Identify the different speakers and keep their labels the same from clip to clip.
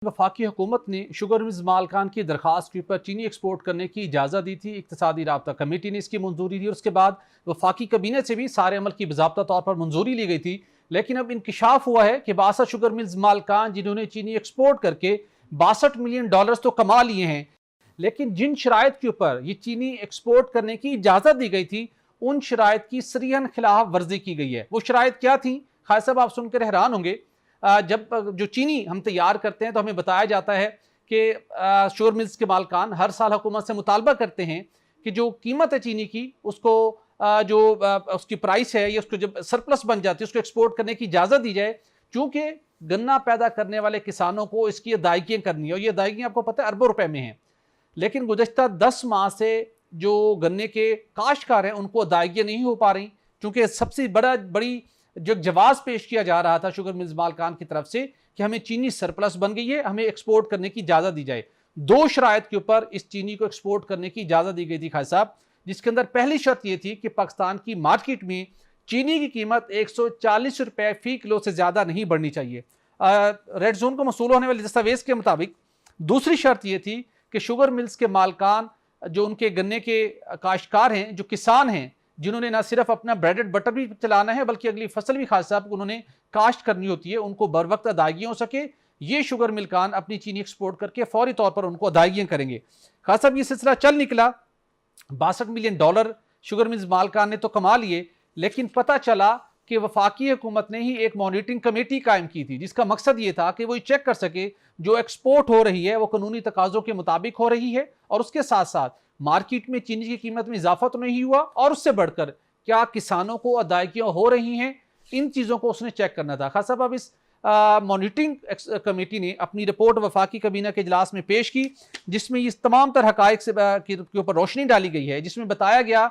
Speaker 1: वफाकी हुकूमत ने शुगर मिल्स मालकान की दरख्वास्त के ऊपर चीनी एक्सपोर्ट करने की इजाज़त दी थी। इक़्तिसादी राब्ता कमेटी ने इसकी मंजूरी दी और उसके बाद वफाकी कैबिनेट से भी सारे अमल की बाज़ाब्ता तौर पर मंजूरी ली गई थी। लेकिन अब इंकशाफ हुआ है कि 62 शुगर मिल्स मालकान जिन्होंने चीनी एक्सपोर्ट करके $62 मिलियन तो कमा लिए हैं, लेकिन जिन शराइत के ऊपर ये चीनी एक्सपोर्ट करने की इजाज़त दी गई थी उन शराइत की सरीहन खिलाफ वर्जी की गई है। वो शराइत क्या थी? खान साहब, आप सुनकर हैरान होंगे। जब जो चीनी हम तैयार करते हैं तो हमें बताया जाता है कि शुगर मिल्स के मालकान हर साल हुकूमत से मुतालबा करते हैं कि जो कीमत है चीनी की उसको उसकी प्राइस है या उसको जब सरप्लस बन जाती है उसको एक्सपोर्ट करने की इजाज़त दी जाए, क्योंकि गन्ना पैदा करने वाले किसानों को इसकी अदायगियाँ करनी है और ये अदायगियाँ आपको पता है अरबों रुपए में हैं। लेकिन गुज़श्ता 10 माह से जो गन्ने के काश्तकार हैं उनको अदायगियाँ नहीं हो पा रही, क्योंकि सबसे बड़ी जो जवाब पेश किया जा रहा था शुगर मिल्स मालकान की तरफ से कि हमें चीनी सरप्लस बन गई है, हमें एक्सपोर्ट करने की इजाज़त दी जाए। 2 शराइत के ऊपर इस चीनी को एक्सपोर्ट करने की इजाज़त दी गई थी खान साहब, जिसके अंदर पहली शर्त यह थी कि पाकिस्तान की मार्केट में चीनी की कीमत 140 रुपए फी किलो से ज़्यादा नहीं बढ़नी चाहिए रेड जोन को मसूल होने वाले दस्तावेज के मुताबिक। दूसरी शर्त यह थी कि शुगर मिल्स के मालकान जो उनके गन्ने के काश्तकार हैं, जो किसान हैं, जिन्होंने ना सिर्फ अपना ब्रेड एंड बटर भी चलाना है बल्कि अगली फसल भी खास साहब उन्होंने काश्त करनी होती है, उनको बर वक्त अदायगी हो सके, ये शुगर मिलकान अपनी चीनी एक्सपोर्ट करके फौरी तौर पर उनको अदायगियाँ करेंगे। खास साहब, ये सिलसिला चल निकला, $62 मिलियन शुगर मिल्स मालकान ने तो कमा लिए, लेकिन पता चला कि वफाकी हुकूमत ने ही एक मॉनिटरिंग कमेटी कायम की थी जिसका मकसद ये था कि वो चेक कर सके जो एक्सपोर्ट हो रही है वो कानूनी तकाज़ों के मुताबिक हो रही है और उसके साथ साथ मार्केट में चीनी की कीमत में इजाफा तो नहीं हुआ और उससे बढ़कर क्या किसानों को अदायगियाँ हो रही हैं, इन चीज़ों को उसने चेक करना था। खास साहब, अब इस मॉनिटरिंग कमेटी ने अपनी रिपोर्ट वफाकी कैबिनेट के इजलास में पेश की, जिसमें इस तमाम तरह हक़ाइक़ के ऊपर रोशनी डाली गई है, जिसमें बताया गया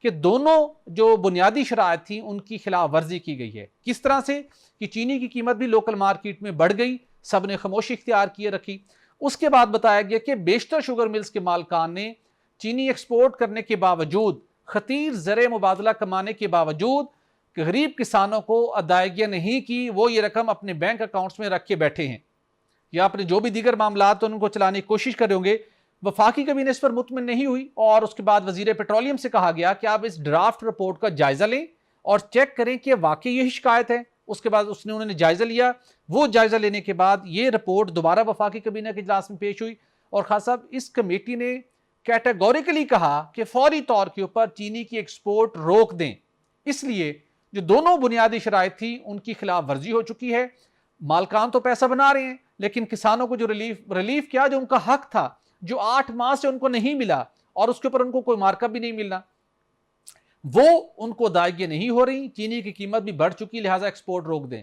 Speaker 1: कि दोनों जो बुनियादी शराइत थी उनकी खिलाफ वर्जी की गई है। किस तरह से कि चीनी की कीमत भी लोकल मार्केट में बढ़ गई, सब ने खामोशी इख्तियार किए रखी। उसके बाद बताया गया कि बेशतर शुगर मिल्स के मालकान ने चीनी एक्सपोर्ट करने के बावजूद, खतीर ज़र मुबादला कमाने के बावजूद गरीब किसानों को अदायगियाँ नहीं की, वो ये रकम अपने बैंक अकाउंट्स में रख के बैठे हैं या अपने जो भी दीगर मामला तो उनको चलाने की कोशिश कर रहे होंगे। वफाकी कैबिनेट इस पर मुतमिन नहीं हुई और उसके बाद वजीर पेट्रोलियम से कहा गया कि आप इस ड्राफ्ट रिपोर्ट का जायजा लें और चेक करें कि वाकई यही शिकायत है। उसके बाद उन्होंने जायजा लिया। वो जायजा लेने के बाद ये रिपोर्ट दोबारा वफाकी कैबिनेट के इजलास में पेश हुई और खास साहब इस कमेटी ने कैटेगोरिकली कहा कि फौरी तौर के ऊपर चीनी की एक्सपोर्ट रोक दें। इसलिए जो दोनों बुनियादी शराइत थी उनकी खिलाफ वर्जी हो चुकी है। मालकान तो पैसा बना रहे हैं, लेकिन किसानों को जो रिलीफ क्या, जो उनका हक था जो 8 माह से उनको नहीं मिला और उसके ऊपर उनको कोई मार्कअप भी नहीं मिलना, वो उनको अदायगी नहीं हो रही। चीनी की कीमत भी बढ़ चुकी, लिहाजा एक्सपोर्ट रोक दें।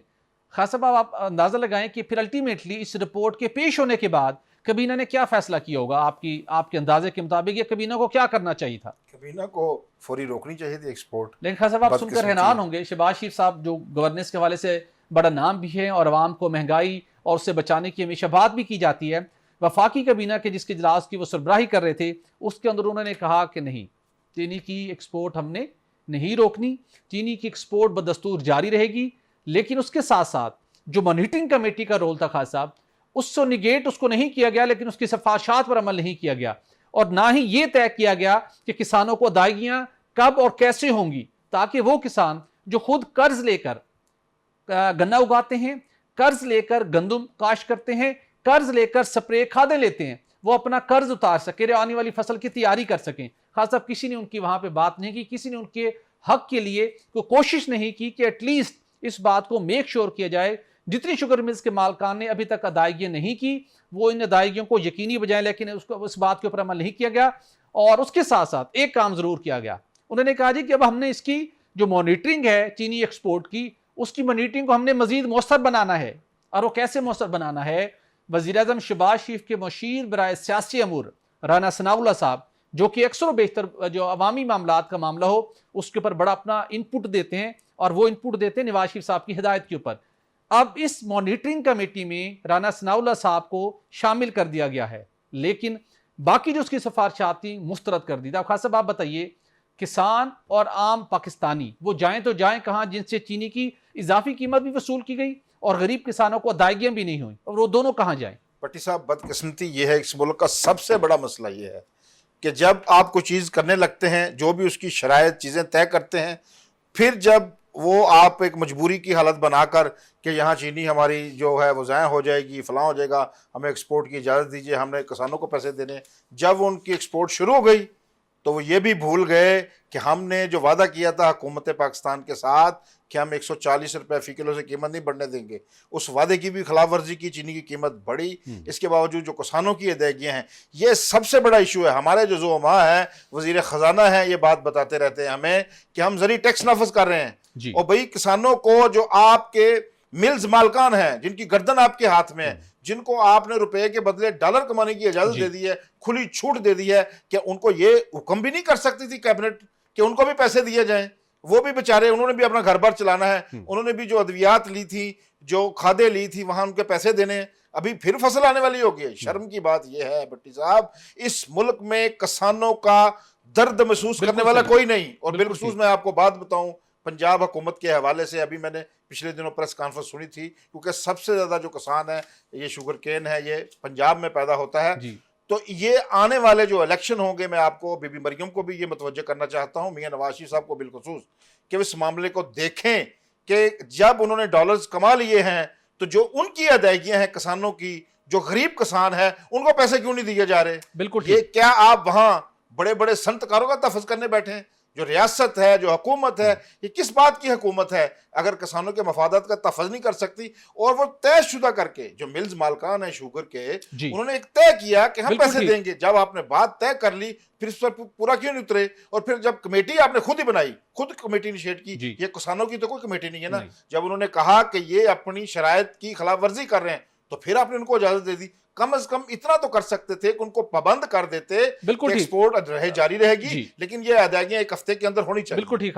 Speaker 1: खास साहब, आप अंदाजा लगाएं कि फिर अल्टीमेटली इस रिपोर्ट के पेश होने के बाद कबीना ने क्या फैसला किया होगा? आपके अंदाजे के मुताबिक ये कबीना को क्या करना चाहिए था?
Speaker 2: कबीना को फौरी रोकनी चाहिए थी एक्सपोर्ट।
Speaker 1: लेकिन खास साहब, आप सुनकर हैरान होंगे, शहबाज शरीफ साहब जो गवर्नेंस के हवाले से बड़ा नाम भी है और आवाम को महंगाई और उससे बचाने की हमेशा बात भी की जाती है, वफाकी कबीना के जिसके इजलास की वो सरबराही कर रहे थे उसके अंदर उन्होंने कहा कि नहीं, चीनी की एक्सपोर्ट हमने नहीं रोकनी, चीनी की एक्सपोर्ट बदस्तूर जारी रहेगी। लेकिन उसके साथ साथ जो मॉनिटरिंग कमेटी का रोल था खास साहब, उसको निगेट उसको नहीं किया गया, लेकिन उसकी सिफारिशात पर अमल नहीं किया गया और ना ही ये तय किया गया कि किसानों को अदायगियां कब और कैसे होंगी, ताकि वो किसान जो खुद कर्ज लेकर गन्ना उगाते हैं, कर्ज लेकर गंदम काश्त करते हैं, कर्ज लेकर स्प्रे खादें लेते हैं, वो अपना कर्ज उतार सके, आने वाली फसल की तैयारी कर सकें। खासतौर किसी ने उनकी वहां पे बात नहीं की, किसी ने उनके हक के लिए कोई कोशिश नहीं की कि एटलीस्ट इस बात को मेक श्योर किया जाए जितनी शुगर मिल्स के मालकान ने अभी तक अदायगियां नहीं की वो इन अदायगियों को यकीनी बजाय, लेकिन उसको उस बात के ऊपर अमल नहीं किया गया। और उसके साथ साथ एक काम जरूर किया गया, उन्होंने कहा जी कि अब हमने इसकी जो मॉनिटरिंग है चीनी एक्सपोर्ट की, उसकी मॉनिटरिंग को हमने मजीद मौसर बनाना है। और वो कैसे मौसर बनाना है? वज़ीर आज़म शहबाज शरीफ के मुशीर बराए सियासी अमूर राना सनाउल्लाह साहब, जो कि अक्सर बेहतर जो अवामी मामलात का मामला हो उसके ऊपर बड़ा अपना इनपुट देते हैं और वो इनपुट देते हैं नवाज शरीफ साहब की हिदायत के ऊपर। अब इस मॉनिटरिंग कमेटी में राना सनाउल्लाह साहब को शामिल कर दिया गया है, लेकिन बाकी जो उसकी सिफारिशात थी मुस्तरद कर दी। खास साहब, आप बताइए, किसान और आम पाकिस्तानी वो जाएं तो जाएं कहां, जिनसे चीनी की इजाफी कीमत भी वसूल की गई और गरीब किसानों को अदायगियां भी नहीं हुई, और वो दोनों कहां जाएं?
Speaker 2: भट्टी साहब, बदकिस्मती ये है, इस मुल्क का सबसे बड़ा मसला ये है कि जब आप कोई चीज़ करने लगते हैं, जो भी उसकी शराइत चीज़ें तय करते हैं, फिर जब वो आप एक मजबूरी की हालत बनाकर कि यहाँ चीनी हमारी जो है वो ज़ाया हो जाएगी, फलां हो जाएगा, हमें एक्सपोर्ट की इजाज़त दीजिए, हमने किसानों को पैसे देने, जब उनकी एक्सपोर्ट शुरू हो गई तो वो ये भी भूल गए कि हमने जो वादा किया था हुकूमत पाकिस्तान के साथ कि हम 140 रुपये फ़ी किलो से कीमत नहीं बढ़ने देंगे, उस वादे की भी खिलाफ वर्जी की, चीनी की कीमत बढ़ी। इसके बावजूद जो किसानों की अदायगियाँ हैं, ये सबसे बड़ा इशू है। हमारे जो ज़ुमा है, वज़ीर ख़जाना है, ये बात बताते रहते हैं हमें कि हम ज़री टैक्स नाफज कर रहे हैं, और भाई किसानों को जो आपके मिल्स मालकान हैं, जिनकी गर्दन आपके हाथ में है, जिनको आपने रुपए के बदले डॉलर कमाने की इजाजत दे दी है, खुली छूट दे दी है, कि उनको ये हुक्म भी नहीं कर सकती थी कैबिनेट कि उनको भी पैसे दिए जाएं। वो भी बेचारे, उन्होंने भी अपना घर बार चलाना है, उन्होंने भी जो अद्वियात ली थी, जो खादें ली थी, वहां उनके पैसे देने हैं। अभी फिर फसल आने वाली होगी। शर्म की बात यह है भट्टी साहब, इस मुल्क में किसानों का दर्द महसूस करने वाला कोई नहीं। और बिलखसूस मैं आपको बात बताऊं, पंजाब हुकूमत के हवाले से अभी मैंने पिछले दिनों प्रेस कॉन्फ्रेंस सुनी थी, क्योंकि सबसे ज़्यादा जो किसान है, ये शुगर केन है, ये पंजाब में पैदा होता है। तो ये आने वाले जो इलेक्शन होंगे, मैं आपको बीबी मरियम को भी ये मतवज्जो करना चाहता हूँ, मियां नवाज शरीफ साहब को बिलखसूस, कि इस मामले को देखें कि जब उन्होंने डॉलर्स कमा लिए हैं तो जो उनकी अदायगियां हैं किसानों की, जो गरीब किसान है, उनको पैसे क्यों नहीं दिए जा रहे।
Speaker 1: बिल्कुल,
Speaker 2: ये क्या आप वहां बड़े बड़े संतकारों का तहफ़्फ़ुज़ करने बैठे हैं? जो रियासत है, जो हुकूमत है, ये किस बात की हुकूमत है अगर किसानों के मफादात का तहफ़्फ़ुज़ नहीं कर सकती? और वो तयशुदा करके, जो मिल्स मालकान है शुगर के, उन्होंने एक तय किया कि हम पैसे देंगे। जब आपने बात तय कर ली, फिर इस पर पूरा क्यों नहीं उतरे? और फिर जब कमेटी आपने खुद ही बनाई, खुद कमेटी इनिशिएट की, ये किसानों की तो कोई कमेटी नहीं है ना। जब उन्होंने कहा कि ये अपनी शराइत की खिलाफ वर्जी कर रहे हैं, तो फिर आपने उनको इजाजत दे दी। कम से कम इतना तो कर सकते थे कि उनको पाबंद कर देते, एक्सपोर्ट रहे जारी रहेगी, लेकिन ये अदायगियां 1 हफ्ते के अंदर होनी चाहिए।
Speaker 1: बिल्कुल ठीक।